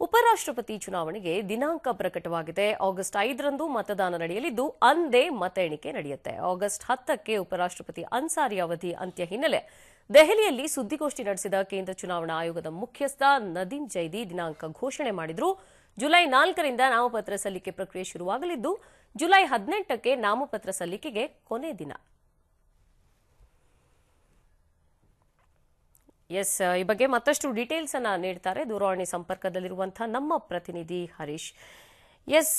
ಉಪರಾಷ್ಟ್ರಪತಿ ಚುನಾವಣೆಗೆ ದಿನಾಂಕ ಪ್ರಕಟವಾಗಿದೆ. ಆಗಸ್ಟ್ 5ರಂದು ಮತದಾನ ನಡೆಯಲಿದ್ದು ಅಂದೇ ಮತ ಎಣಿಕೆ ನಡೆಯುತ್ತೆ. ಆಗಸ್ಟ್ 10ಕ್ಕೆ ಉಪರಾಷ್ಟ್ರಪತಿ ಅನ್ಸಾರಿ ಅವಧಿ ಅಂತ್ಯ ಹಿನ್ನೆಲೆ ದೆಹಲಿಯಲ್ಲಿ ಸುದ್ದಿಗೋಷ್ಠಿ ನಡೆಸಿದ ಕೇಂದ್ರ ಚುನಾವಣಾ ಆಯೋಗದ ಮುಖ್ಯಸ್ಥ ನದೀಮ್ ಜೈದಿ ದಿನಾಂಕ ಘೋಷಣೆ ಮಾಡಿದ್ರು. ಜುಲೈ 4ರಿಂದ ನಾಮಪತ್ರ ಸಲ್ಲಿಕೆ ಪ್ರಕ್ರಿಯೆ ಶುರುವಾಗಲಿದ್ದು ಜುಲೈ 18ಕ್ಕೆ ನಾಮಪತ್ರ ಸಲ್ಲಿಕೆಗೆ ಕೊನೆ ದಿನ. ಎಸ್, ಈ ಬಗ್ಗೆ ಮತ್ತಷ್ಟು ಡೀಟೇಲ್ಸ್ ಅನ್ನ ನೀಡ್ತಾರೆ ದೂರವಾಣಿ ಸಂಪರ್ಕದಲ್ಲಿರುವಂತಹ ನಮ್ಮ ಪ್ರತಿನಿಧಿ ಹರೀಶ್. ಎಸ್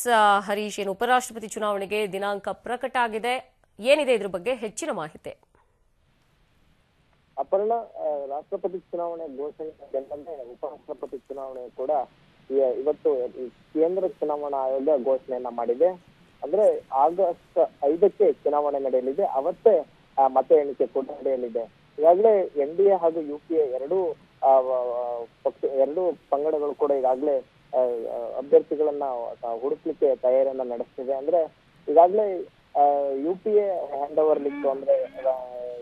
ಹರೀಶ್, ಏನು ಉಪರಾಷ್ಟ್ರಪತಿ ಚುನಾವಣೆಗೆ ದಿನಾಂಕ ಪ್ರಕಟ ಆಗಿದೆ, ಏನಿದೆ ಇದ್ರ ಬಗ್ಗೆ ಹೆಚ್ಚಿನ ಮಾಹಿತಿ? ಅಪರ್ಣ, ರಾಷ್ಟ್ರಪತಿ ಚುನಾವಣೆ ಘೋಷಣೆ ಬೆನ್ನಲ್ಲೇ ಉಪರಾಷ್ಟ್ರಪತಿ ಚುನಾವಣೆ ಕೂಡ ಇವತ್ತು ಕೇಂದ್ರ ಚುನಾವಣಾ ಆಯೋಗ ಘೋಷಣೆಯನ್ನ ಮಾಡಿದೆ. ಅಂದ್ರೆ ಆಗಸ್ಟ್ 5ಕ್ಕೆ ಚುನಾವಣೆ ನಡೆಯಲಿದೆ, ಅವತ್ತೇ ಮತ ಎಣಿಕೆ ಕೂಡ ನಡೆಯಲಿದೆ. ಈಗಾಗಲೇ NDA ಹಾಗೂ UPA ಎರಡೂ ಪಂಗಡಗಳು ಕೂಡ ಈಗಾಗಲೇ ಅಭ್ಯರ್ಥಿಗಳನ್ನ ಹುಡುಕ್ಲಿಕ್ಕೆ ತಯಾರಿಯನ್ನ ನಡೆಸ್ತಿದೆ. ಅಂದ್ರೆ ಈಗಾಗಲೇ UPA ಹ್ಯಾಂಡ್ ಓವರ್ ಲಿಸ್ಟ್, ಅಂದ್ರೆ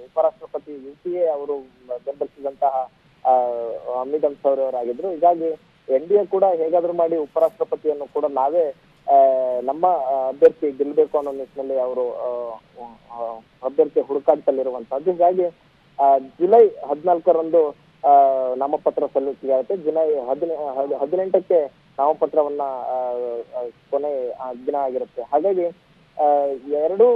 ಉಪರಾಷ್ಟ್ರಪತಿ UPA ಅವರು ಬೆಂಬಲಿಸಿದಂತಹ ಹಮೀದ್ ಅನ್ಸಾರಿ ಅವರಾಗಿದ್ರು. ಹೀಗಾಗಿ NDA ಕೂಡ ಹೇಗಾದ್ರೂ ಮಾಡಿ ಉಪರಾಷ್ಟ್ರಪತಿಯನ್ನು ಕೂಡ ನಾವೇ ನಮ್ಮ ಅಭ್ಯರ್ಥಿ ಗೆಲ್ಲಬೇಕು ಅನ್ನೋ ನಿಟ್ಟಿನಲ್ಲಿ ಅವರು ಅಭ್ಯರ್ಥಿ ಹುಡುಕಾಟದಲ್ಲಿರುವಂತಹದ್ದು. ಹೀಗಾಗಿ ಜುಲೈ 14ರಂದು ನಾಮಪತ್ರ ಸಲ್ಲಿಕೆ ಆಗುತ್ತೆ. ಜುಲೈ 18ಕ್ಕೆ ನಾಮಪತ್ರವನ್ನ ಕೊನೆ ದಿನ ಆಗಿರುತ್ತೆ. ಹಾಗಾಗಿ ಎರಡೂ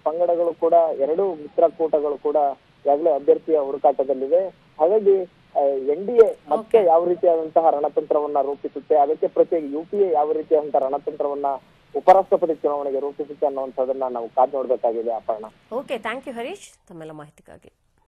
ಪಂಗಡಗಳು ಕೂಡ, ಎರಡೂ ಮಿತ್ರಕೂಟಗಳು ಕೂಡ ಈಗಾಗಲೇ ಅಭ್ಯರ್ಥಿಯ ಹುಡುಕಾಟದಲ್ಲಿದೆ. ಹಾಗಾಗಿ NDA ಮತ್ತೆ ಯಾವ ರೀತಿಯಾದಂತಹ ರಣತಂತ್ರವನ್ನ ರೂಪಿಸುತ್ತೆ, ಅದಕ್ಕೆ ಪ್ರತ್ಯೇಕ UPA ಯಾವ ರೀತಿಯಾದಂತಹ ರಣತಂತ್ರವನ್ನ ಉಪರಾಷ್ಟ್ರಪತಿ ಚುನಾವಣೆಗೆ ರೂಪಿಸುತ್ತೆ ಅನ್ನುವಂಥದ್ದನ್ನ ನಾವು ಕಾದು ನೋಡ್ಬೇಕಾಗಿದೆ. Aparna. Okay, thank you Harish ತಮ್ಮೆಲ್ಲ ಮಾಹಿತಿಗಾಗಿ.